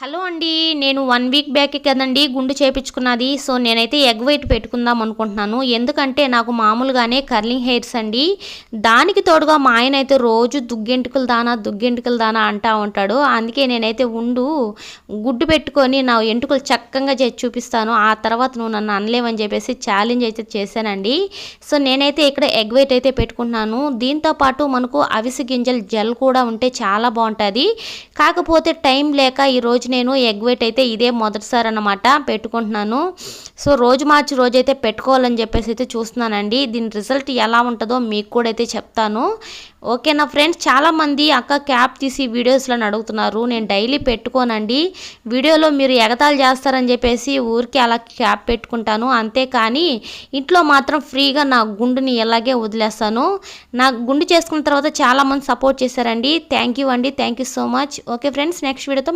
Hello అండి. నేను 1 week బ్యాకే కదండీ గుండు చేపించుకున్నది. సో, నేనైతే ఎగ్ వైట్ పెట్టుకుందాం అనుకుంటున్నాను. ఎందుకంటే నాకు మామూలుగానే కర్లింగ్ హెయిర్స్ అండి. దానికి తోడుగా మా ఆయనైతే రోజు దుగ్గెంటుకల దానా అంటా ఉంటాడు. అందుకే నేనైతే గుడ్డు పెట్టుకొని నా ఎంటుకలు చక్కగా చేసి చూపిస్తాను. ఆ తర్వాత నువ్వు నన్ను అనలేవని చెప్పేసి ఛాలెంజ్ అయితే చేశానండి. సో, నేనైతే ఇక్కడ ఎగ్ వైట్ అయితే పెట్టుకుంటున్నాను. దీంతో పాటు మనకు అవిసె గింజల జెల్ కూడా ఉంటే చాలా బాగుంటుంది. కాకపోతే టైం లేక ఈరోజు నేను ఎగ్ వైట్ అయితే ఇదే మొదటిసారి అన్నమాట పెట్టుకుంటున్నాను. సో, రోజు మార్చి రోజైతే పెట్టుకోవాలని చెప్పేసి అయితే చూస్తున్నానండి. దీని రిజల్ట్ ఎలా ఉంటుందో మీకు కూడా అయితే చెప్తాను. ఓకేనా ఫ్రెండ్స్. చాలామంది అక్క క్యాప్ తీసి వీడియోస్లో అడుగుతున్నారు. నేను డైలీ పెట్టుకోనండి. వీడియోలో మీరు ఎగతాళి చేస్తారని చెప్పేసి ఊరికి అలా క్యాప్ పెట్టుకుంటాను. అంతేకాని ఇంట్లో మాత్రం ఫ్రీగా నా గుండుని ఎలాగే వదిలేస్తాను. నా గుండు చేసుకున్న తర్వాత చాలామంది సపోర్ట్ చేశారండి. థ్యాంక్ యూ అండి. Thank you so much. Okay friends, next వీడియోతో